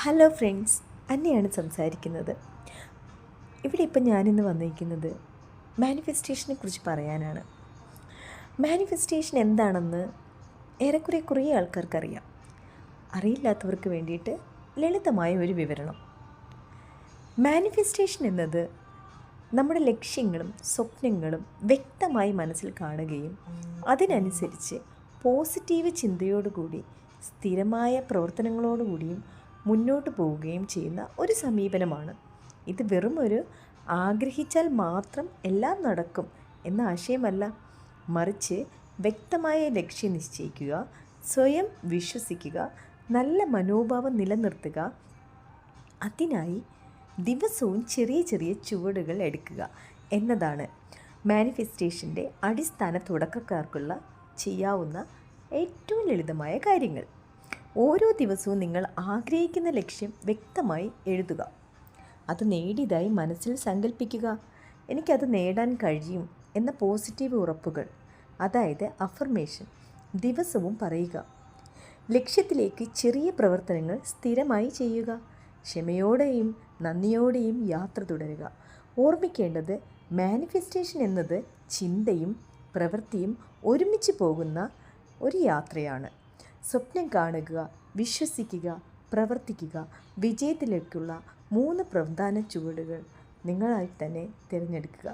Hello friends, അന്നയാണ് സംസാരിക്കുന്നത്. ഇവിടെ ഇപ്പം ഞാനിന്ന് വന്നിരിക്കുന്നത് മാനിഫെസ്റ്റേഷനെ കുറിച്ച് പറയാനാണ്. മാനിഫെസ്റ്റേഷൻ എന്താണെന്ന് ഏറെക്കുറെ കുറേ ആൾക്കാർക്കറിയാം. അറിയില്ലാത്തവർക്ക് വേണ്ടിയിട്ട് ലളിതമായ ഒരു വിവരണം. മാനിഫെസ്റ്റേഷൻ എന്നത് നമ്മുടെ ലക്ഷ്യങ്ങളും സ്വപ്നങ്ങളും വ്യക്തമായി മനസ്സിൽ കാണുകയും അതിനനുസരിച്ച് പോസിറ്റീവ് ചിന്തയോടുകൂടി സ്ഥിരമായ പ്രവർത്തനങ്ങളോടുകൂടിയും മുന്നോട്ട് പോവുകയും ചെയ്യുന്ന ഒരു സമീപനമാണ്. ഇത് വെറുമൊരു ആഗ്രഹിച്ചാൽ മാത്രം എല്ലാം നടക്കും എന്ന ആശയമല്ല, മറിച്ച് വ്യക്തമായ ലക്ഷ്യം നിശ്ചയിക്കുക, സ്വയം വിശ്വസിക്കുക, നല്ല മനോഭാവം നിലനിർത്തുക, അതിനായി ദിവസവും ചെറിയ ചെറിയ ചുവടുകൾ എടുക്കുക എന്നതാണ് മാനിഫെസ്റ്റേഷൻ്റെ അടിസ്ഥാന തുടക്കക്കാർക്കുള്ള ചെയ്യാവുന്ന ഏറ്റവും ലളിതമായ കാര്യങ്ങൾ. ഓരോ ദിവസവും നിങ്ങൾ ആഗ്രഹിക്കുന്ന ലക്ഷ്യം വ്യക്തമായി എഴുതുക. അത് നേടിയതായി മനസ്സിൽ സങ്കല്പിക്കുക. എനിക്കത് നേടാൻ കഴിയും എന്ന പോസിറ്റീവ് ഉറപ്പുകൾ, അതായത് അഫർമേഷൻ, ദിവസവും പറയുക. ലക്ഷ്യത്തിലേക്ക് ചെറിയ പ്രവർത്തനങ്ങൾ സ്ഥിരമായി ചെയ്യുക. ക്ഷമയോടെയും നന്ദിയോടെയും യാത്ര തുടരുക. ഓർമ്മിക്കേണ്ടത്, മാനിഫെസ്റ്റേഷൻ എന്നത് ചിന്തയും പ്രവൃത്തിയും ഒരുമിച്ച് പോകുന്ന ഒരു യാത്രയാണ്. സ്വപ്നം കാണുക, വിശ്വസിക്കുക, പ്രവർത്തിക്കുക. വിജയത്തിലേക്കുള്ള 3 പ്രധാന ചുവടുകൾ നിങ്ങളായി തന്നെ തിരഞ്ഞെടുക്കുക.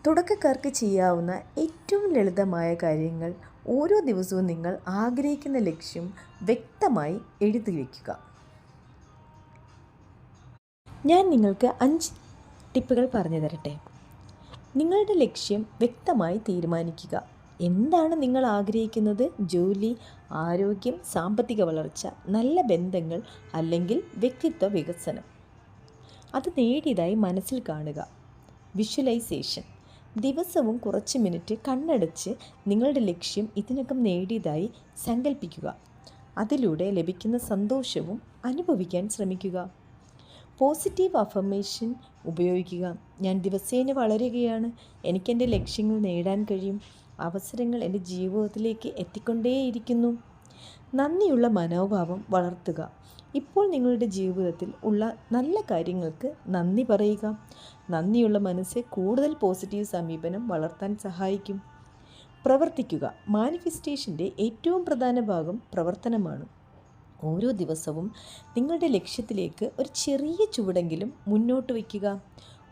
തുടക്കക്കാർക്ക് ചെയ്യാവുന്ന ഏറ്റവും ലളിതമായ കാര്യങ്ങൾ: ഓരോ ദിവസവും നിങ്ങൾ ആഗ്രഹിക്കുന്ന ലക്ഷ്യം വ്യക്തമായി എഴുതി വയ്ക്കുക. ഞാൻ നിങ്ങൾക്ക് 5 ടിപ്പുകൾ പറഞ്ഞു തരട്ടെ. നിങ്ങളുടെ ലക്ഷ്യം വ്യക്തമായി തീരുമാനിക്കുക. എന്താണ് നിങ്ങൾ ആഗ്രഹിക്കുന്നത്? ജോലി, ആരോഗ്യം, സാമ്പത്തിക വളർച്ച, നല്ല ബന്ധങ്ങൾ അല്ലെങ്കിൽ വ്യക്തിത്വ വികസനം. അത് നേടിയതായി മനസ്സിൽ കാണുക. വിഷ്വലൈസേഷൻ: ദിവസവും കുറച്ച് മിനിറ്റ് കണ്ണടച്ച് നിങ്ങളുടെ ലക്ഷ്യം ഇതിനകം നേടിയതായി സങ്കല്പിക്കുക. അതിലൂടെ ലഭിക്കുന്ന സന്തോഷവും അനുഭവിക്കാൻ ശ്രമിക്കുക. പോസിറ്റീവ് അഫർമേഷൻ ഉപയോഗിക്കുക. ഞാൻ ദിവസേന വളരുകയാണ്, എനിക്കെൻ്റെ ലക്ഷ്യങ്ങൾ നേടാൻ കഴിയും, അവസരങ്ങൾ എൻ്റെ ജീവിതത്തിലേക്ക് എത്തിക്കൊണ്ടേയിരിക്കുന്നു. നന്ദിയുള്ള മനോഭാവം വളർത്തുക. ഇപ്പോൾ നിങ്ങളുടെ ജീവിതത്തിൽ ഉള്ള നല്ല കാര്യങ്ങൾക്ക് നന്ദി പറയുക. നന്ദിയുള്ള മനസ്സ് കൂടുതൽ പോസിറ്റീവ് സമീപനം വളർത്താൻ സഹായിക്കും. പ്രവർത്തിക്കുക. മാനിഫെസ്റ്റേഷൻ്റെ ഏറ്റവും പ്രധാന ഭാഗം പ്രവർത്തനമാണ്. ഓരോ ദിവസവും നിങ്ങളുടെ ലക്ഷ്യത്തിലേക്ക് ഒരു ചെറിയ ചുവടെങ്കിലും മുന്നോട്ട് വയ്ക്കുക.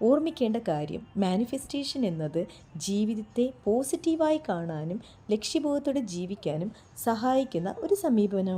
ഓർമ്മിക്കേണ്ട കാര്യം, മാനിഫെസ്റ്റേഷൻ എന്നത് ജീവിതത്തെ പോസിറ്റീവായി കാണാനും ലക്ഷ്യബോധത്തോടെ ജീവിക്കാനും സഹായിക്കുന്ന ഒരു സമീപനമാണ്.